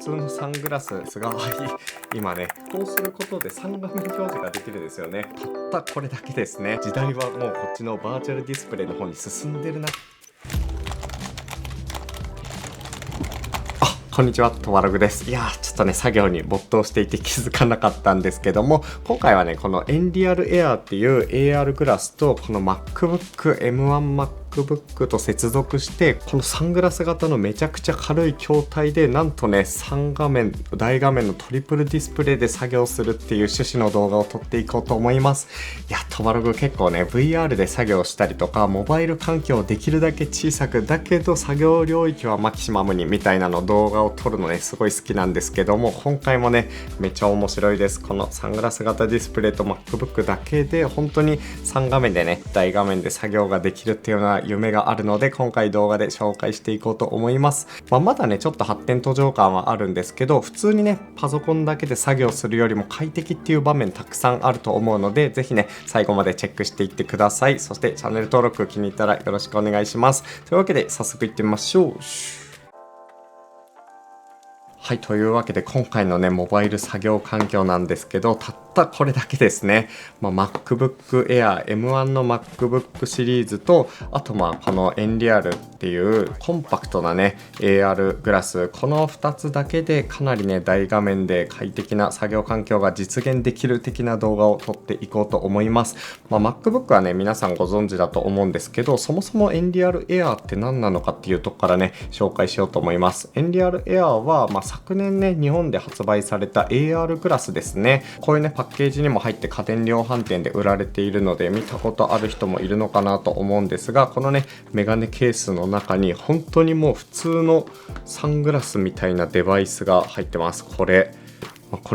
通のサングラスですが今ねこうすることで3画面表示ができるんですよね。たったこれだけですね。時代はもうこっちのバーチャルディスプレイの方に進んでるな。こんにちは、とわろぐです。いやー、ちょっとね、作業に没頭していて気づかなかったんですけども、今回はね、このエンリアルエアーっていう AR グラスと、この MacBook M1MacBook と接続して、このサングラス型のめちゃくちゃ軽い筐体で、なんとね、3画面、大画面のトリプルディスプレイで作業するっていう趣旨の動画を撮っていこうと思います。いや、とわろぐ結構ね、VR で作業したりとか、モバイル環境をできるだけ小さく、だけど作業領域はマキシマムにみたいなの動画を撮るのねすごい好きなんですけども、今回もねめっちゃ面白いです。このサングラス型ディスプレイと MacBook だけで本当に3画面でね大画面で作業ができるっていうような夢があるので、今回動画で紹介していこうと思います。まだねちょっと発展途上感はあるんですけど、普通にねパソコンだけで作業するよりも快適っていう場面たくさんあると思うので、ぜひね最後までチェックしていってください。そしてチャンネル登録気に入ったらよろしくお願いします。というわけで早速いってみましょう。はい、というわけで今回のねモバイル作業環境なんですけど、たったこれだけですね。MacBook Air M1 の MacBook シリーズと、あとこのエンリアルっていうコンパクトなね AR グラス、この2つだけでかなりね大画面で快適な作業環境が実現できる的な動画を撮っていこうと思います。MacBook はね皆さんご存知だと思うんですけど、そもそもエンリアルエアーって何なのかっていうとこからね紹介しようと思います。エンリアルエアーは、昨年ね日本で発売された AR グラスですね。こういうねパッケージにも入って家電量販店で売られているので見たことある人もいるのかなと思うんですが、このねメガネケースの中に本当にもう普通のサングラスみたいなデバイスが入ってます。これ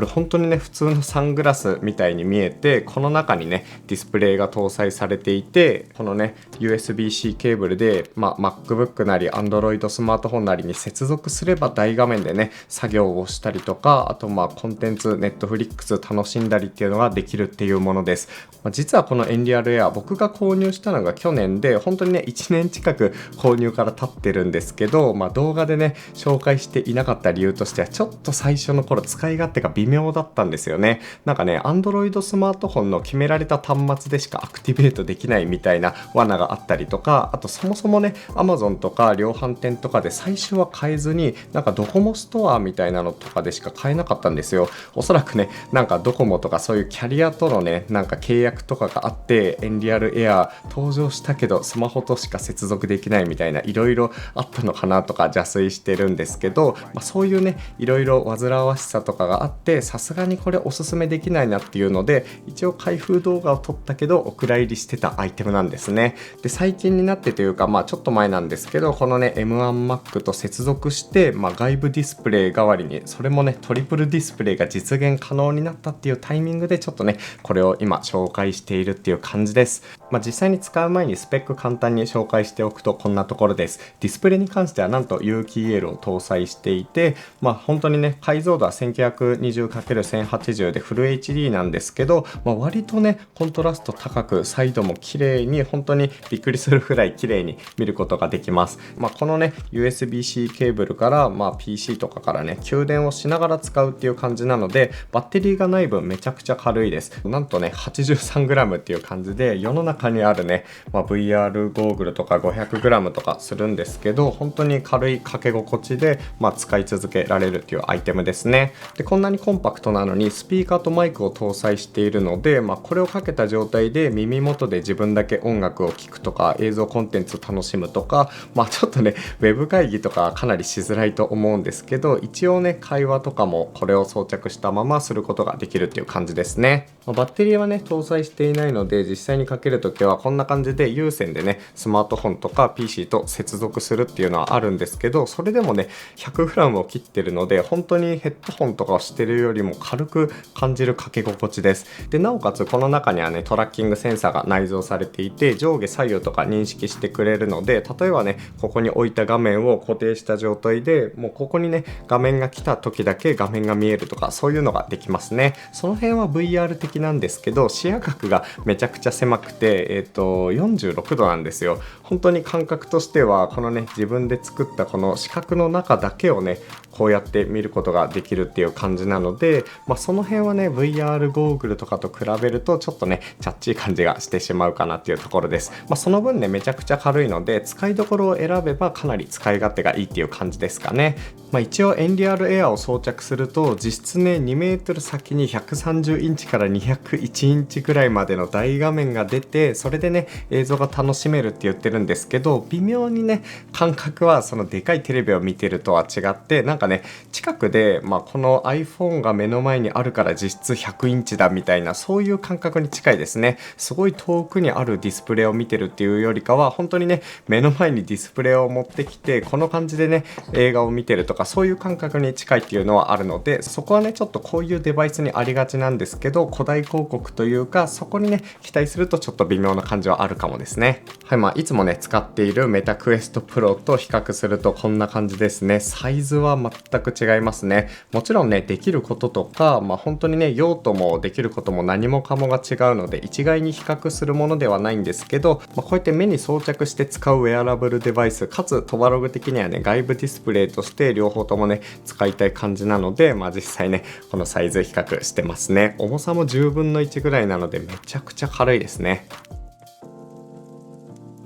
本当にね普通のサングラスみたいに見えて、この中にねディスプレイが搭載されていて、このね USB-C ケーブルで、MacBook なり Android スマートフォンなりに接続すれば大画面でね作業をしたりとか、あとコンテンツ Netflix 楽しんだりっていうのができるっていうものです。実はこのエンリアルエア僕が購入したのが去年で、本当にね1年近く購入から経ってるんですけど、動画でね紹介していなかった理由としては、ちょっと最初の頃使い勝手が微妙だったんですよね。なんかね Android スマートフォンの決められた端末でしかアクティベートできないみたいな罠があったりとか、あとそもそもね Amazon とか量販店とかで最初は買えずに、なんかドコモストアみたいなのとかでしか買えなかったんですよ。おそらくねなんかドコモとかそういうキャリアとのねなんか契約とかがあって、エンリアルエア登場したけどスマホとしか接続できないみたいな、いろいろあったのかなとか邪推してるんですけど、そういうねいろいろ煩わしさとかがあって、さすがにこれおすすめできないなっていうので、一応開封動画を撮ったけどお蔵入りしてたアイテムなんですね。で最近になってというかちょっと前なんですけど、このね M1Mac と接続して、外部ディスプレイ代わりに、それもねトリプルディスプレイが実現可能になったっていうタイミングで、ちょっとねこれを今紹介しているっていう感じです。実際に使う前にスペック簡単に紹介しておくとこんなところです。ディスプレイに関してはなんと有機 EL を搭載していて、本当にね解像度は 1920×1080 でフル HD なんですけど、割とねコントラスト高くサイドも綺麗に、本当にびっくりするくらい綺麗に見ることができます。このね USB-C ケーブルから、PC とかからね給電をしながら使うっていう感じなので、バッテリーがない分めちゃくちゃ軽いです。なんとね 83g っていう感じで、世の中にあるね、VR ゴーグルとか 500g とかするんですけど、本当に軽い掛け心地で、使い続けられるっていうアイテムですね。でこんなにコンパクトなのにスピーカーとマイクを搭載しているので、これをかけた状態で耳元で自分だけ音楽を聴くとか映像コンテンツを楽しむとか、ちょっとねウェブ会議とかかなりしづらいと思うんですけど、一応ね会話とかもこれを装着したまますることができるっていう感じですね。バッテリーはね搭載していないので、実際にかけるときはこんな感じで有線でねスマートフォンとか PC と接続するっていうのはあるんですけど、それでもね 100g を切ってるので、本当にヘッドホンとかをしてしてるよりも軽く感じるかけ心地です。でなおかつこの中にはねトラッキングセンサーが内蔵されていて、上下左右とか認識してくれるので、例えばねここに置いた画面を固定した状態でもうここにね画面が来た時だけ画面が見えるとか、そういうのができますね。その辺は VR 的なんですけど、視野角がめちゃくちゃ狭くて、46度なんですよ。本当に感覚としてはこのね自分で作ったこの四角の中だけをねこうやって見ることができるっていう感じなので、その辺はね VR ゴーグルとかと比べるとちょっとねチャッチー感じがしてしまうかなっていうところです。その分ねめちゃくちゃ軽いので、使いどころを選べばかなり使い勝手がいいっていう感じですかね。一応エンリアルエアを装着すると実質ね2メートル先に130インチから201インチくらいまでの大画面が出て、それでね映像が楽しめるって言ってるんですけど、微妙にね感覚はそのでかいテレビを見てるとは違って、なんかね近くで、この iPhone が目の前にあるから実質100インチだみたいな、そういう感覚に近いですね。すごい遠くにあるディスプレイを見てるっていうよりかは、本当にね目の前にディスプレイを持ってきてこの感じでね映画を見てるとか、そういう感覚に近いっていうのはあるので、そこはねちょっとこういうデバイスにありがちなんですけど、古代広告というかそこにね期待するとちょっと微妙な感じはあるかもですね。はい、いつもね使っているメタクエストプロと比較するとこんな感じですね。サイズは全く違いますね。もちろんねできることとか、本当にね用途もできることも何もかもが違うので一概に比較するものではないんですけど、こうやって目に装着して使うウェアラブルデバイスかつトバログ的にはね外部ディスプレイとして両方ともね使いたい感じなので、実際ねこのサイズ比較してますね。重さも10分の1ぐらいなのでめちゃくちゃ軽いですね。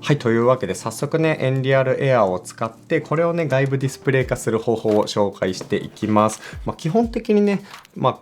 はい、というわけで早速ねエンリアルエアを使ってこれをね外部ディスプレイ化する方法を紹介していきます。基本的にね、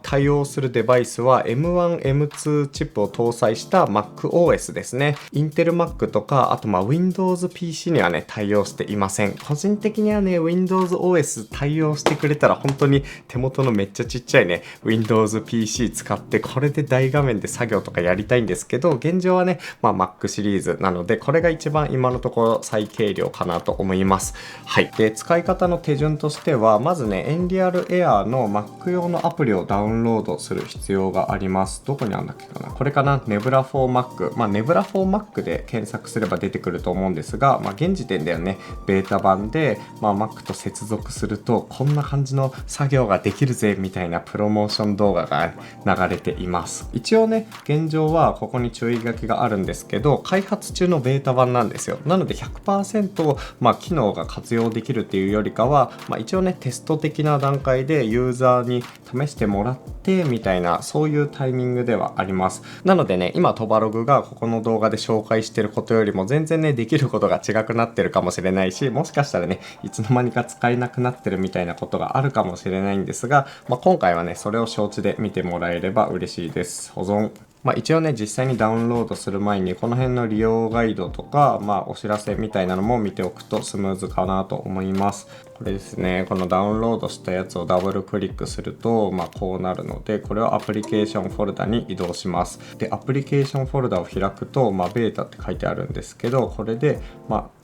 対応するデバイスは M1、M2 チップを搭載した MacOS ですね。インテル Mac とかあとWindows PC にはね対応していません。個人的にはね Windows OS 対応してくれたら本当に手元のめっちゃちっちゃいね Windows PC 使ってこれで大画面で作業とかやりたいんですけど、現状はね、Mac シリーズなのでこれが一番今のところ最軽量かなと思います。はい。で、使い方の手順としては、まずね、エンリアルエアの Mac 用のアプリをダウンロードする必要があります。どこにあるんだっけかな。これかな。Nebula for Mac。Nebula for Mac で検索すれば出てくると思うんですが、現時点ではね、ベータ版で、Mac と接続すると、こんな感じの作業ができるぜ、みたいなプロモーション動画が流れています。一応ね、現状はここに注意書きがあるんですけど、開発中のベータ版なんですよ。なので 100%、機能が活用できるっていうよりかは、一応ねテスト的な段階でユーザーに試してもらってみたいな、そういうタイミングではあります。なのでね今トバログがここの動画で紹介してることよりも全然ねできることが違くなってるかもしれないし、もしかしたらねいつの間にか使えなくなってるみたいなことがあるかもしれないんですが、今回はねそれを承知で見てもらえれば嬉しいです。保存。一応ね実際にダウンロードする前にこの辺の利用ガイドとか、お知らせみたいなのも見ておくとスムーズかなと思います。これですね、このダウンロードしたやつをダブルクリックすると、こうなるので、これをアプリケーションフォルダに移動します。でアプリケーションフォルダを開くと、ベータって書いてあるんですけど、これで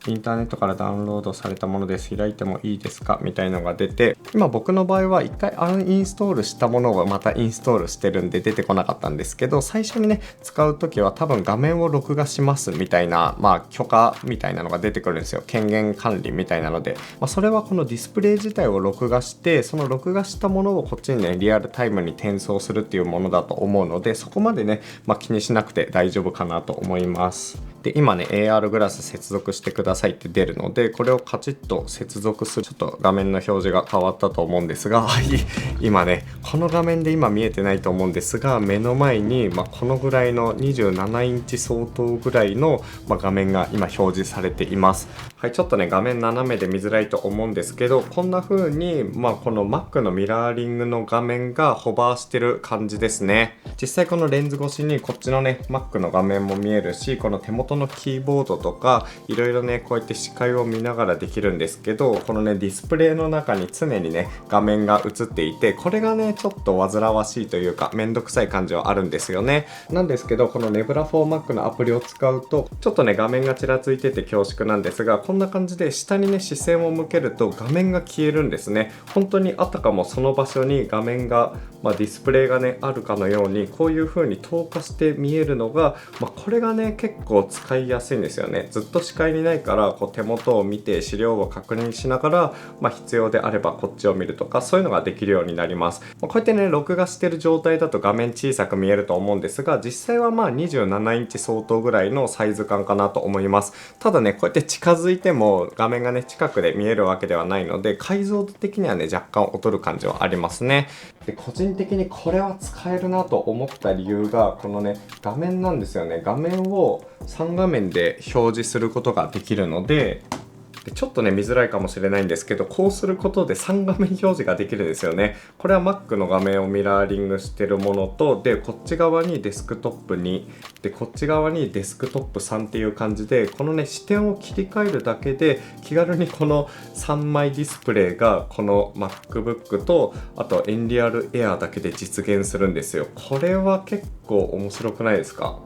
インターネットからダウンロードされたものです、開いてもいいですかみたいなのが出て、今僕の場合は一回アンインストールしたものをまたインストールしてるんで出てこなかったんですけど、最初にね使うときは多分画面を録画しますみたいな、許可みたいなのが出てくるんですよ。権限管理みたいなので、それはこのディスプレイ自体を録画して、その録画したものをこっちにねリアルタイムに転送するっていうものだと思うので、そこまでね、気にしなくて大丈夫かなと思います。で今ね AR グラス接続してくださいって出るので、これをカチッと接続する。ちょっと画面の表示が変わったと思うんですが今ねこの画面で今見えてないと思うんですが、目の前に、このぐらいの27インチ相当ぐらいの、画面が今表示されています。はい、ちょっとね画面斜めで見づらいと思うんですけど、こんな風に、この Mac のミラーリングの画面がホバーしてる感じですね。実際このレンズ越しにこっちのね Mac の画面も見えるし、この手元元のキーボードとかいろいろねこうやって視界を見ながらできるんですけど、このねディスプレイの中に常にね画面が映っていて、これがねちょっと煩わしいというかめんどくさい感じはあるんですよね。なんですけどこのネブラ 4Mac のアプリを使うとちょっとね画面がちらついてて恐縮なんですが、こんな感じで下にね視線を向けると画面が消えるんですね。本当にあたかもその場所に画面が、ディスプレイがねあるかのようにこういう風に透過して見えるのが、これがね結構使いやすいんですよね。ずっと視界にないからこう手元を見て資料を確認しながら、必要であればこっちを見るとかそういうのができるようになります。こうやってね録画してる状態だと画面小さく見えると思うんですが、実際は27インチ相当ぐらいのサイズ感かなと思います。ただねこうやって近づいても画面がね近くで見えるわけではないので、解像度的にはね若干劣る感じはありますね。で個人的にこれは使えるなと思った理由がこのね画面なんですよね。画面を3画面で表示することができるので、ちょっとね見づらいかもしれないんですけど、こうすることで3画面表示ができるんですよね。これは Mac の画面をミラーリングしてるものと、でこっち側にデスクトップ2でこっち側にデスクトップ3っていう感じで、このね視点を切り替えるだけで気軽にこの3枚ディスプレイがこの MacBook とあと Enreal Air だけで実現するんですよ。これは結構面白くないですか？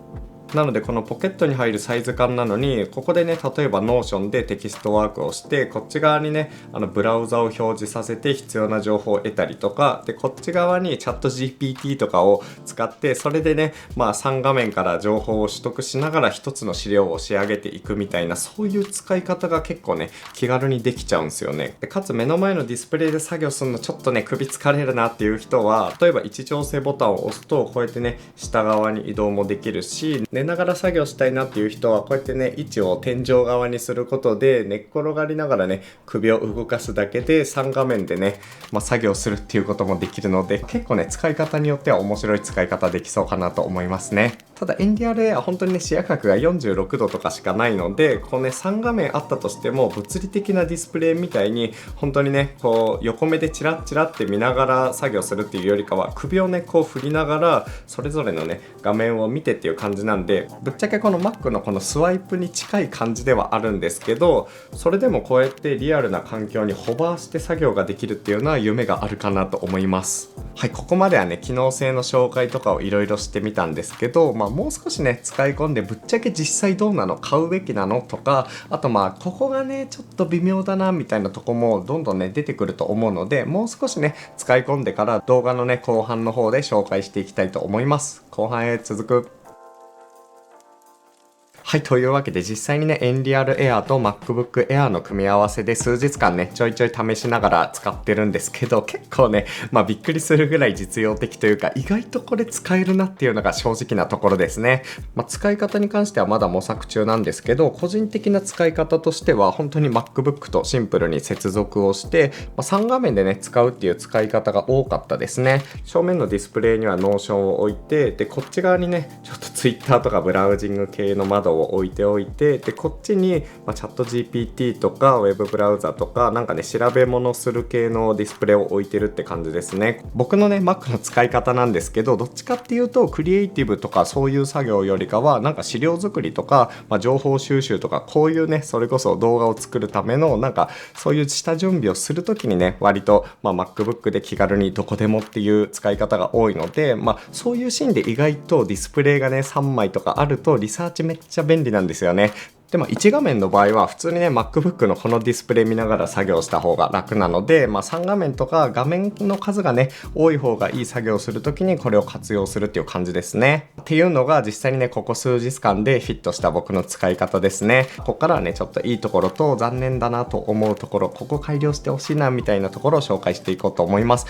なのでこのポケットに入るサイズ感なのに、ここでね例えば Notion でテキストワークをして、こっち側にねブラウザを表示させて必要な情報を得たりとかで、こっち側にチャット GPT とかを使ってそれでね3画面から情報を取得しながら一つの資料を仕上げていくみたいな、そういう使い方が結構ね気軽にできちゃうんですよね。でかつ目の前のディスプレイで作業するのちょっとね首疲れるなっていう人は、例えば位置調整ボタンを押すとこうやってね下側に移動もできるし、寝ながら作業したいなっていう人はこうやってね位置を天井側にすることで寝っ転がりながらね首を動かすだけで3画面でね、作業するっていうこともできるので、結構ね使い方によっては面白い使い方できそうかなと思いますね。ただ Enreal Air は本当にね視野角が46度とかしかないので、こうね3画面あったとしても物理的なディスプレイみたいに本当にねこう横目でチラッチラって見ながら作業するっていうよりかは、首をねこう振りながらそれぞれのね画面を見てっていう感じなんで、ぶっちゃけこの Mac のこのスワイプに近い感じではあるんですけど、それでもこうやってリアルな環境にホバーして作業ができるっていうのは夢があるかなと思います。はい、ここまではね機能性の紹介とかをいろいろしてみたんですけど、もう少しね使い込んでぶっちゃけ実際どうなの、買うべきなのとか、あとここがねちょっと微妙だなみたいなとこもどんどんね出てくると思うので、もう少しね使い込んでから動画のね後半の方で紹介していきたいと思います。後半へ続く。はい、というわけで実際にねEnreal Air と MacBook Air の組み合わせで数日間ねちょいちょい試しながら使ってるんですけど、結構ねびっくりするぐらい実用的というか、意外とこれ使えるなっていうのが正直なところですね。使い方に関してはまだ模索中なんですけど、個人的な使い方としては本当に MacBook とシンプルに接続をして、3画面でね使うっていう使い方が多かったですね。正面のディスプレイには Notion を置いて、でこっち側にねちょっと Twitter とかブラウジング系の窓を置いておいて、でこっちに、チャット GPT とかウェブブラウザとかなんかね調べ物する系のディスプレイを置いてるって感じですね。僕のね Mac の使い方なんですけど、どっちかっていうとクリエイティブとかそういう作業よりかはなんか資料作りとか、情報収集とかこういうねそれこそ動画を作るためのなんかそういう下準備をするときにね割と、MacBook で気軽にどこでもっていう使い方が多いので、そういうシーンで意外とディスプレイがね3枚とかあるとリサーチめっちゃ便利なんですよね。で1画面の場合は普通にね MacBook のこのディスプレイ見ながら作業した方が楽なので、3画面とか画面の数がね多い方がいい作業をするときにこれを活用するっていう感じですね。っていうのが実際にねここ数日間でフィットした僕の使い方ですね。ここからはねちょっといいところと残念だなと思うところ、ここ改良してほしいなみたいなところを紹介していこうと思います。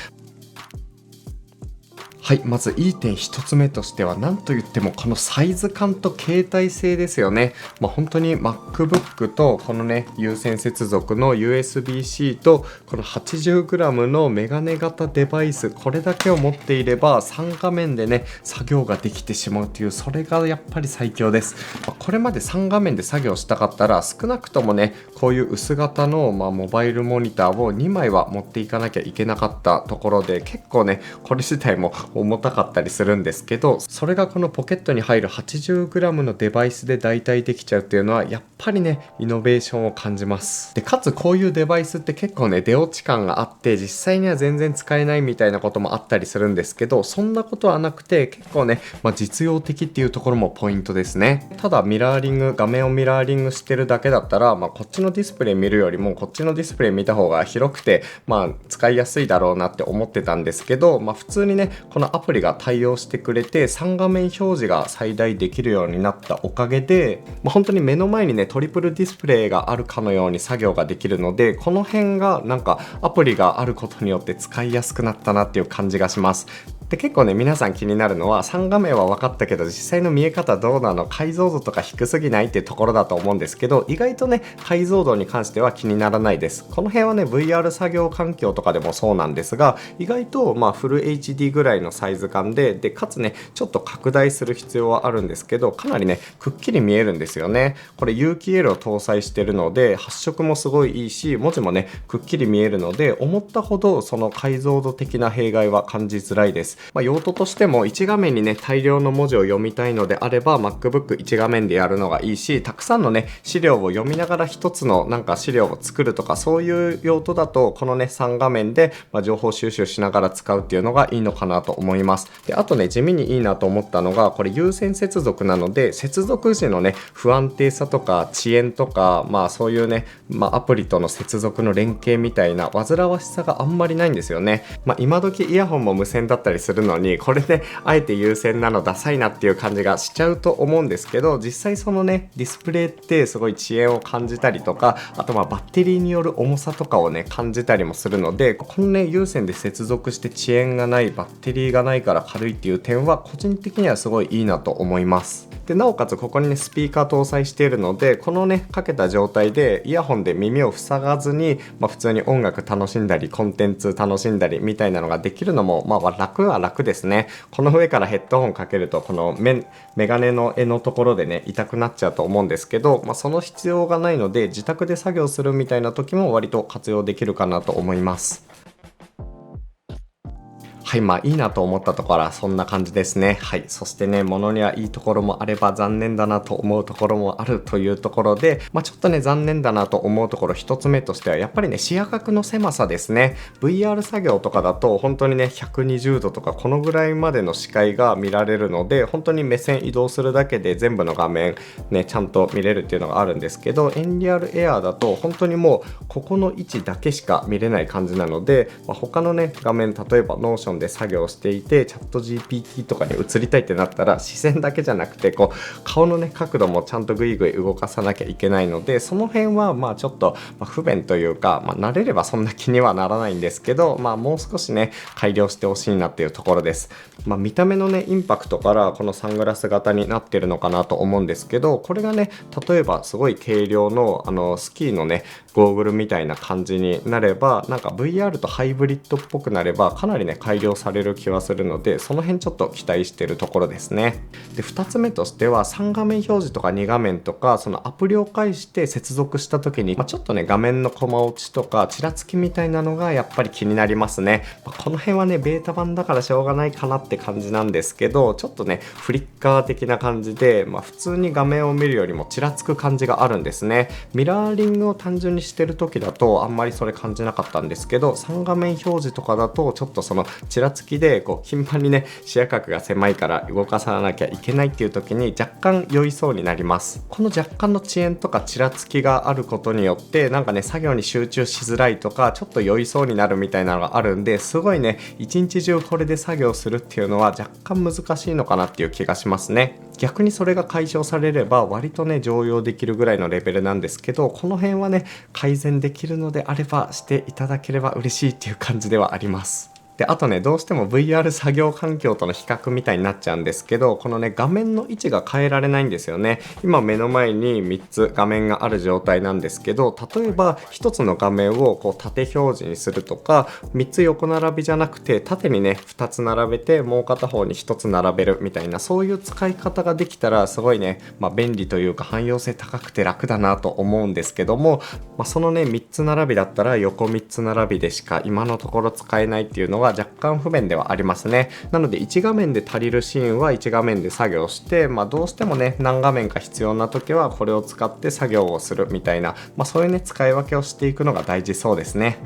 はい、まずいい点1つ目としては何と言ってもこのサイズ感と携帯性ですよね。本当に MacBook とこのね有線接続の USB-C とこの 80g のメガネ型デバイス、これだけを持っていれば3画面でね作業ができてしまうという、それがやっぱり最強です。これまで3画面で作業したかったら少なくともねこういう薄型のモバイルモニターを2枚は持っていかなきゃいけなかったところで、結構ねこれ自体も重たかったりするんですけど、それがこのポケットに入る 80g のデバイスで代替できちゃうっていうのはやっぱりねイノベーションを感じます。でかつこういうデバイスって結構ね出落ち感があって実際には全然使えないみたいなこともあったりするんですけど、そんなことはなくて結構ね、実用的っていうところもポイントですね。ただ画面をミラーリングしてるだけだったら、こっちのディスプレイ見るよりもこっちのディスプレイ見た方が広くて使いやすいだろうなって思ってたんですけど、普通にねこのアプリが対応してくれて3画面表示が最大できるようになったおかげで、本当に目の前にねトリプルディスプレイがあるかのように作業ができるので、この辺がなんかアプリがあることによって使いやすくなったなっていう感じがします。で結構ね皆さん気になるのは3画面は分かったけど実際の見え方どうなの、解像度とか低すぎないっていうところだと思うんですけど、意外とね解像度に関しては気にならないです。この辺はね VR 作業環境とかでもそうなんですが、意外とフル HD ぐらいのサイズ感でかつねちょっと拡大する必要はあるんですけど、かなりねくっきり見えるんですよね。これ有機 EL を搭載してるので発色もすごいいいし、文字もねくっきり見えるので思ったほどその解像度的な弊害は感じづらいです。用途としても1画面にね大量の文字を読みたいのであれば MacBook1 画面でやるのがいいし、たくさんのね資料を読みながら一つのなんか資料を作るとかそういう用途だとこのね3画面で情報収集しながら使うっていうのがいいのかなと思います。であとね地味にいいなと思ったのがこれ有線接続なので接続時のね不安定さとか遅延とかそういうねアプリとの接続の連携みたいな煩わしさがあんまりないんですよね。今時イヤホンも無線だったりするのにこれであえて有線なのダサいなっていう感じがしちゃうと思うんですけど、実際そのねディスプレイってすごい遅延を感じたりとか、あとバッテリーによる重さとかをね感じたりもするので、このね有線で接続して遅延がない、バッテリーがないから軽いっていう点は個人的にはすごいいいなと思います。でなおかつここにねスピーカー搭載しているので、このねかけた状態でイヤホンで耳を塞がずに、普通に音楽楽しんだりコンテンツ楽しんだりみたいなのができるのも楽は楽ですね。この上からヘッドホンかけるとこのメガネの柄のところでね痛くなっちゃうと思うんですけど、その必要がないので自宅で作業するみたいな時も割と活用できるかなと思います。はい、いいなと思ったところはそんな感じですね。はい、そしてね、物にはいいところもあれば残念だなと思うところもあるというところで、ちょっとね、残念だなと思うところ一つ目としては、やっぱりね、視野角の狭さですね。VR 作業とかだと、本当にね、120度とかこのぐらいまでの視界が見られるので、本当に目線移動するだけで全部の画面ね、ちゃんと見れるっていうのがあるんですけど、エンリアルエアーだと本当にもうここの位置だけしか見れない感じなので、他のね、画面、例えばノーションで作業していてチャット GPT とかに移りたいってなったら視線だけじゃなくて顔のね角度もちゃんとグイグイ動かさなきゃいけないので、その辺はちょっと不便というか、慣れればそんな気にはならないんですけど、もう少しね改良してほしいなっていうところです。見た目のねインパクトからこのサングラス型になってるのかなと思うんですけど、これがね例えばすごい軽量のスキーのねゴーグルみたいな感じになれば、なんか VR とハイブリッドっぽくなればかなりね改良される気はするので、その辺ちょっと期待してるところですね。で2つ目としては3画面表示とか2画面とかそのアプリを介して接続した時に、ちょっとね画面のコマ落ちとかちらつきみたいなのがやっぱり気になりますね。この辺はねベータ版だからしょうがないかなって感じなんですけど、ちょっとねフリッカー的な感じで、普通に画面を見るよりもちらつく感じがあるんですね。ミラーリングを単純にしてる時だとあんまりそれ感じなかったんですけど、3画面表示とかだとちょっとそのちらつきで頻繁にね視野角が狭いから動かさなきゃいけないっていう時に若干酔いそうになります。この若干の遅延とかちらつきがあることによってなんかね作業に集中しづらいとかちょっと酔いそうになるみたいなのがあるんで、すごいね一日中これで作業するっていうのは若干難しいのかなっていう気がしますね。逆にそれが解消されれば割とね常用できるぐらいのレベルなんですけど、この辺はね改善できるのであればしていただければ嬉しいっていう感じではあります。であとねどうしても VR 作業環境との比較みたいになっちゃうんですけど、このね画面の位置が変えられないんですよね。今目の前に3つ画面がある状態なんですけど、例えば1つの画面を縦表示にするとか、3つ横並びじゃなくて縦にね2つ並べてもう片方に1つ並べるみたいな、そういう使い方ができたらすごいね、便利というか汎用性高くて楽だなと思うんですけども、そのね3つ並びだったら横3つ並びでしか今のところ使えないっていうのはは若干不便ではありますね。なので1画面で足りるシーンは1画面で作業して、どうしてもね何画面か必要な時はこれを使って作業をするみたいな、そういうね使い分けをしていくのが大事そうですね。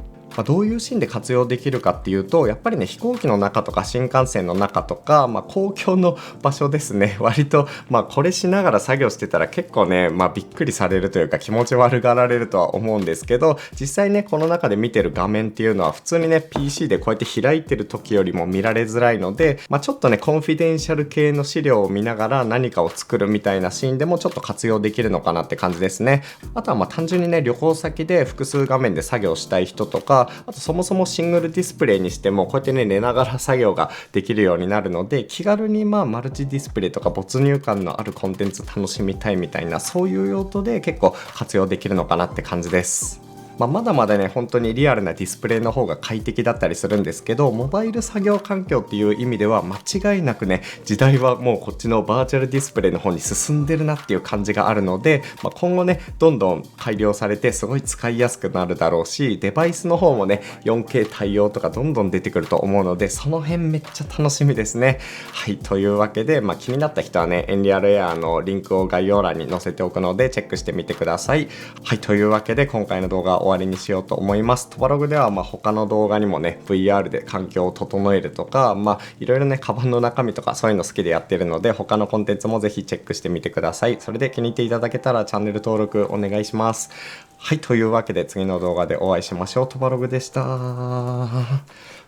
どういうシーンで活用できるかっていうと、やっぱりね飛行機の中とか新幹線の中とか、公共の場所ですね。割とこれしながら作業してたら結構ね、びっくりされるというか気持ち悪がられるとは思うんですけど、実際ねこの中で見てる画面っていうのは普通にね PC でこうやって開いてる時よりも見られづらいので、ちょっとねコンフィデンシャル系の資料を見ながら何かを作るみたいなシーンでもちょっと活用できるのかなって感じですね。あとは単純にね旅行先で複数画面で作業したい人とか、あとそもそもシングルディスプレイにしてもこうやってね寝ながら作業ができるようになるので、気軽にマルチディスプレイとか没入感のあるコンテンツ楽しみたいみたいな、そういう用途で結構活用できるのかなって感じです。まだまだね本当にリアルなディスプレイの方が快適だったりするんですけど、モバイル作業環境っていう意味では間違いなくね時代はもうこっちのバーチャルディスプレイの方に進んでるなっていう感じがあるので、今後ねどんどん改良されてすごい使いやすくなるだろうし、デバイスの方もね 4K 対応とかどんどん出てくると思うので、その辺めっちゃ楽しみですね。はい、というわけで、気になった人はねエンリアルエアのリンクを概要欄に載せておくのでチェックしてみてください。はい、というわけで今回の動画は終わりにしようと思います。トバログでは他の動画にもね VR で環境を整えるとか、いろいろねカバンの中身とかそういうの好きでやってるので、他のコンテンツもぜひチェックしてみてください。それで気に入っていただけたらチャンネル登録お願いします。はい、というわけで次の動画でお会いしましょう。トバログでした。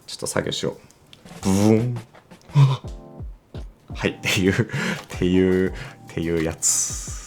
ちょっと作業しよう。ブーンはい、っていうやつ。